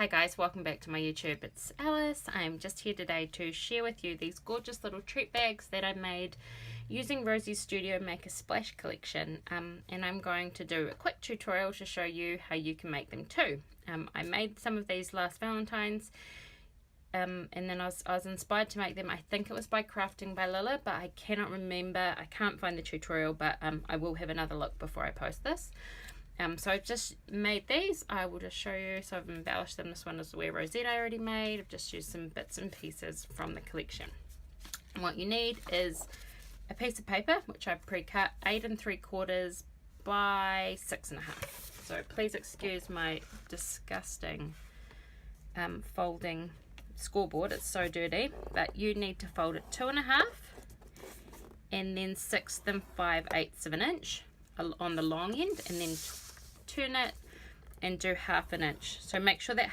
Hi guys, welcome back to my YouTube. It's Alice. I'm just here today to share with you these gorgeous little treat bags that I made using Rosie's Studio Make a Splash collection, and I'm going to do a quick tutorial to show you how you can make them too. I made some of these last Valentine's, and then I was inspired to make them. I think it was by Crafting by Lila, but I cannot remember. I can't find the tutorial, but I will have another look before I post this. So I've just made these. I will just show you. So I've embellished them. This one is where Rosette I already made. I've just used some bits and pieces from the collection. And what you need is a piece of paper, which I've pre-cut 8 3/4 by 6 1/2. So please excuse my disgusting folding scoreboard. It's so dirty, but you need to fold it 2 1/2 and then 6 5/8 of an inch on the long end, and then turn it and do 1/2 inch. So make sure that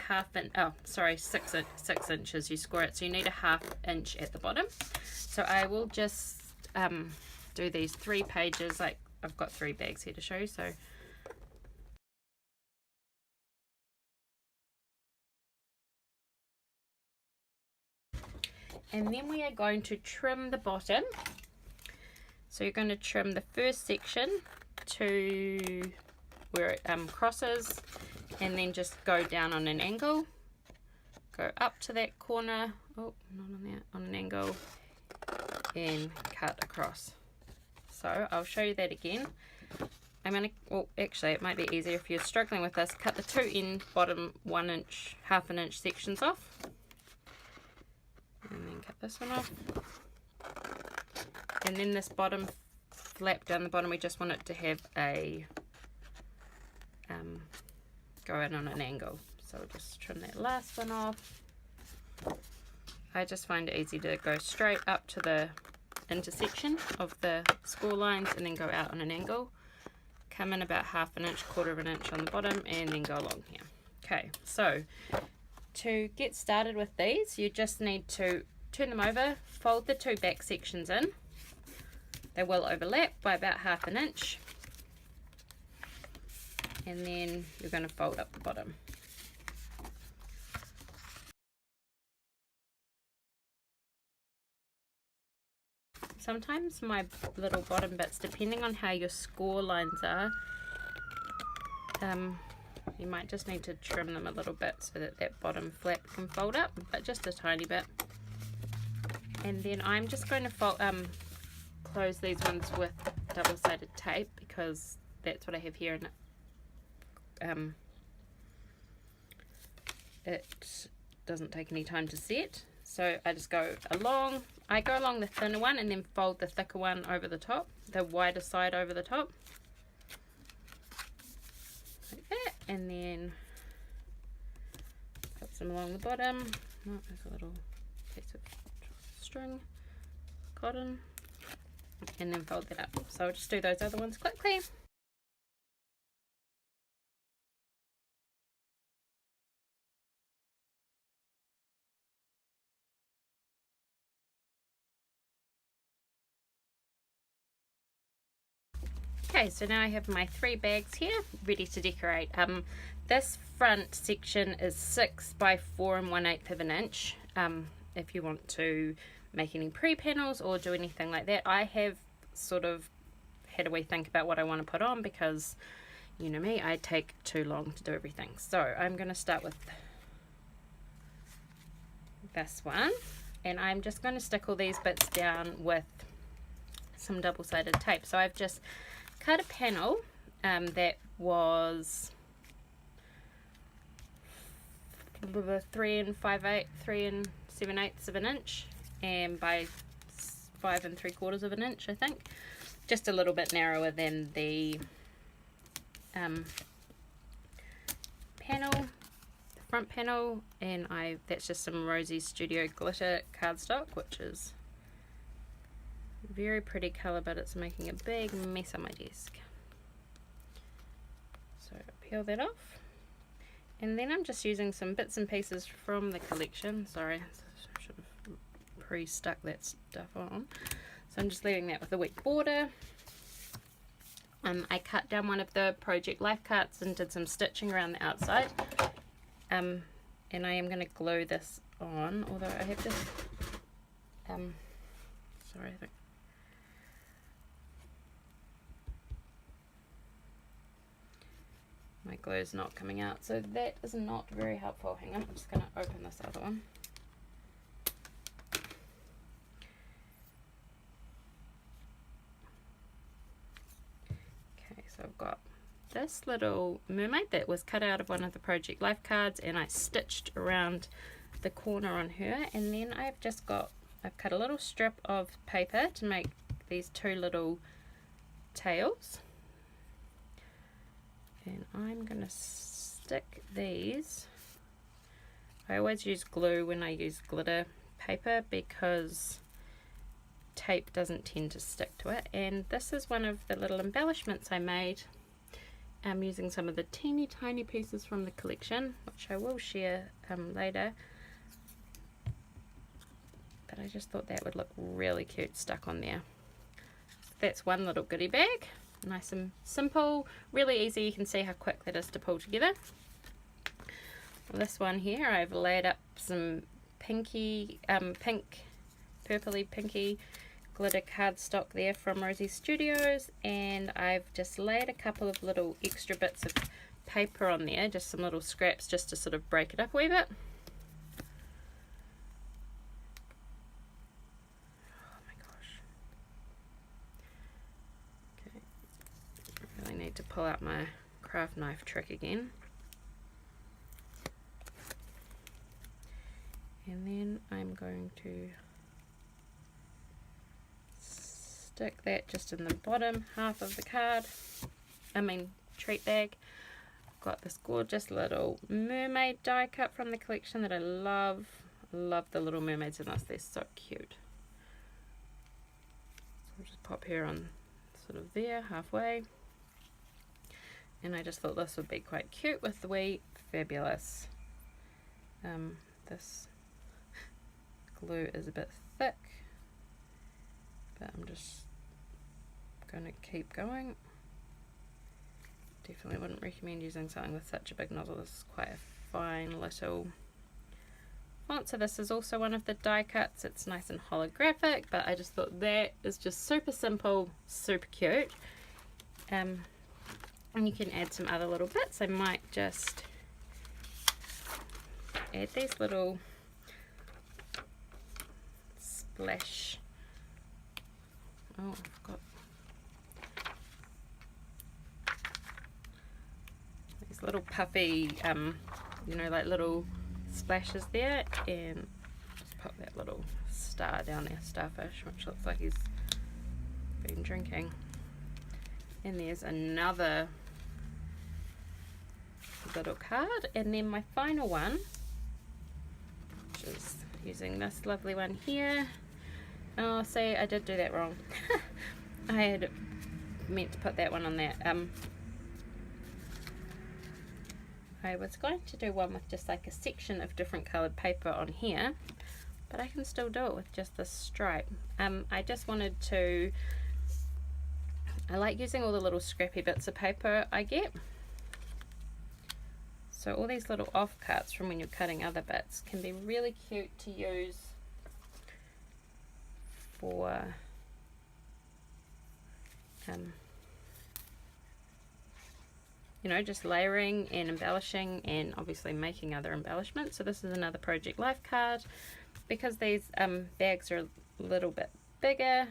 6 inches you score it, so you need a 1/2 inch at the bottom. So I will just do these 3 pages. Like, I've got 3 bags here to show you. So and then we are going to trim the bottom. So you're going to trim the first section to where it crosses, and then just go down on an angle, go up to that corner, oh, not on there, on an angle, and cut across. So I'll show you that again. I'm going to, well, actually it might be easier if you're struggling with this, cut the 2 end bottom 1 inch, 1/2 inch sections off, and then cut this one off. And then this bottom flap down the bottom, we just want it to have a go in on an angle. So we'll just trim that last one off. I just find it easy to go straight up to the intersection of the score lines and then go out on an angle. Come in about 1/2 inch, 1/4 inch on the bottom, and then go along here. Okay, so to get started with these, you just need to turn them over, fold the 2 back sections in. They will overlap by about 1/2 inch, and then you're going to fold up the bottom. Sometimes my little bottom bits, depending on how your score lines are, you might just need to trim them a little bit so that that bottom flap can fold up, but just a tiny bit. And then I'm just going to close these ones with double-sided tape, because that's what I have here, and it doesn't take any time to set. So I just go along, the thinner one and then fold the thicker one over the top, the wider side over the top, like that, and then put some along the bottom. Oh, there's a little piece of string, cotton, and then fold that up. So I'll just do those other ones quickly. Okay, so now I have my 3 bags here ready to decorate. This front section is 6 by 4 1/8 of an inch. If you want to make any pre-panels or do anything like that, I have sort of had a wee think about what I want to put on, because you know me, I take too long to do everything. So I'm going to start with this one, and I'm just going to stick all these bits down with some double-sided tape. So I've just cut a panel that was 3 7/8 of an inch, and by 5 3/4 of an inch, I think, just a little bit narrower than the panel, the front panel. And that's just some Rosie's Studio glitter cardstock, which is very pretty colour, but it's making a big mess on my desk. So peel that off, and then I'm just using some bits and pieces from the collection. Sorry, I should have pre-stuck that stuff on. So I'm just leaving that with a wet border. I cut down one of the Project Life cards and did some stitching around the outside. and I am going to glue this on, although I have just sorry, I think my glue is not coming out, so that is not very helpful. Hang on, I'm just going to open this other one. Okay, so I've got this little mermaid that was cut out of one of the Project Life cards, and I stitched around the corner on her, and then I've cut a little strip of paper to make these two little tails, and I'm going to stick these. I always use glue when I use glitter paper because tape doesn't tend to stick to it, and this is one of the little embellishments I made. I'm using some of the teeny tiny pieces from the collection, which I will share later, but I just thought that would look really cute stuck on there. That's one little goodie bag, nice and simple, really easy. You can see how quick that is to pull together. This one here, I've laid up some pinky, purpley pinky glitter cardstock there from Rosie Studios, and I've just laid a couple of little extra bits of paper on there, just some little scraps just to sort of break it up a wee bit. Oh my gosh. Okay, I really need to pull out my craft knife trick again. And then I'm going to stick that just in the bottom half of the treat bag. I've got this gorgeous little mermaid die cut from the collection that I love. I love the little mermaids in this, they're so cute. So I'll just pop her on sort of there, halfway. And I just thought this would be quite cute with the wee fabulous. This glue is a bit thick, but I'm just going to keep going. Definitely wouldn't recommend using something with such a big nozzle. This is quite a fine little font. So this is also one of the die cuts. It's nice and holographic, but I just thought that is just super simple, super cute. And you can add some other little bits. I might just add these little splash. Oh, I've got these little puffy, you know, like little splashes there, and just pop that little star down there, starfish, which looks like he's been drinking. And there's another little card, and then my final one, which is using this lovely one here. Oh, see, I did do that wrong. I had meant to put that one on that. I was going to do one with just like a section of different coloured paper on here, but I can still do it with just this stripe. I just wanted to, I like using all the little scrappy bits of paper I get. So all these little offcuts from when you're cutting other bits can be really cute to use for you know, just layering and embellishing, and obviously making other embellishments. So this is another Project Life card. Because these bags are a little bit bigger,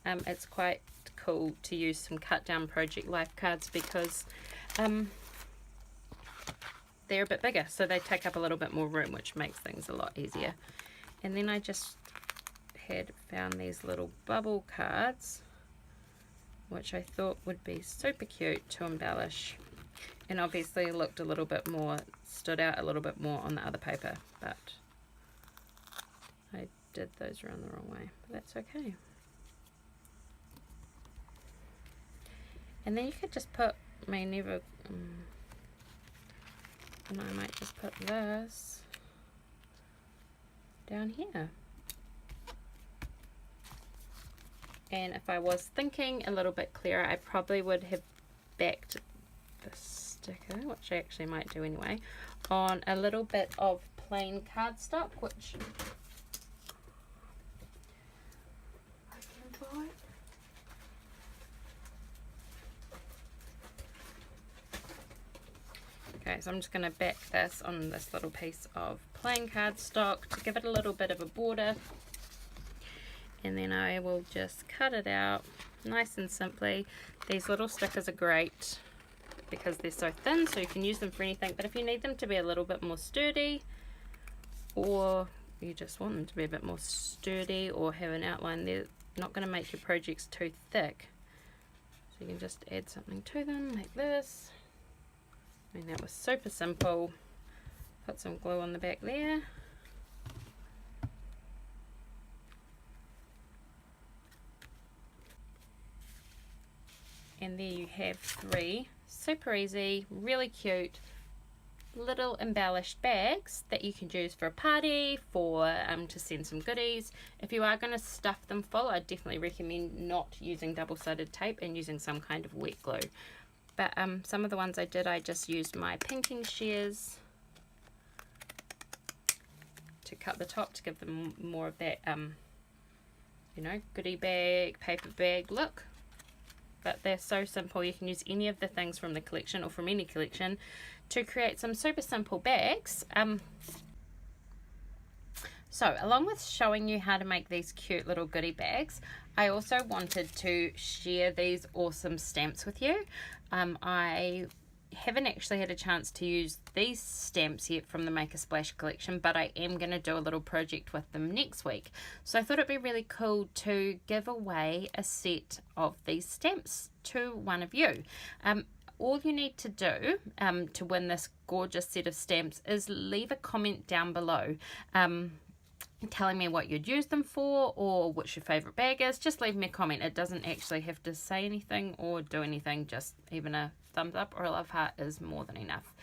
it's quite cool to use some cut down Project Life cards because they're a bit bigger, so they take up a little bit more room, which makes things a lot easier. And then I just had found these little bubble cards, which I thought would be super cute to embellish, and obviously looked a little bit more, stood out a little bit more on the other paper, but I did those around the wrong way, but that's okay. And then you could just put, and I might just put this down here. And if I was thinking a little bit clearer, I probably would have backed the sticker, which I actually might do anyway, on a little bit of plain cardstock, which I can buy. Okay, so I'm just going to back this on this little piece of plain cardstock to give it a little bit of a border, and then I will just cut it out nice and simply. These little stickers are great because they're so thin, so you can use them for anything, but if you need them to be a little bit more sturdy, or you just want them to be a bit more sturdy or have an outline, they're not going to make your projects too thick, so you can just add something to them like this. And that was super simple. Put some glue on the back there. And there you have 3 super easy, really cute little embellished bags that you can use for a party, for to send some goodies. If you are going to stuff them full, I definitely recommend not using double-sided tape and using some kind of wet glue. But some of the ones I did, I just used my pinking shears to cut the top to give them more of that, you know, goodie bag, paper bag look. But they're so simple. You can use any of the things from the collection or from any collection to create some super simple bags. So along with showing you how to make these cute little goodie bags, I also wanted to share these awesome stamps with you. I haven't actually had a chance to use these stamps yet from the Make a Splash collection, but I am going to do a little project with them next week. So I thought it'd be really cool to give away a set of these stamps to one of you. All you need to do to win this gorgeous set of stamps is leave a comment down below telling me what you'd use them for or what your favorite bag is. Just leave me a comment. It doesn't actually have to say anything or do anything. Just even a thumbs up or a love heart is more than enough.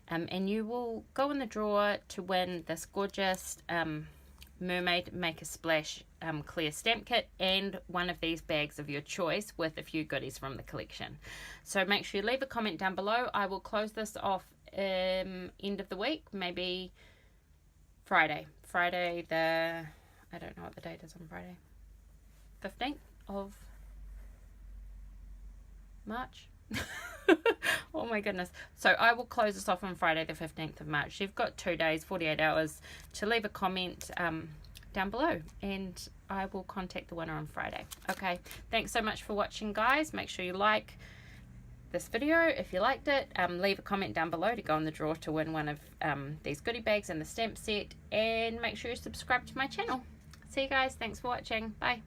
And you will go in the draw to win this gorgeous Mermaid Make a Splash clear stamp kit and one of these bags of your choice with a few goodies from the collection. So make sure you leave a comment down below. I will close this off end of the week, maybe Friday the, I don't know what the date is on Friday, 15th of March. Oh my goodness. So I will close this off on Friday the 15th of March. You've got 2 days, 48 hours to leave a comment down below, and I will contact the winner on Friday. Okay, thanks so much for watching, guys. Make sure you like this video if you liked it. Leave a comment down below to go in the draw to win one of these goodie bags and the stamp set, and make sure you subscribe to my channel. See you guys. Thanks for watching. Bye.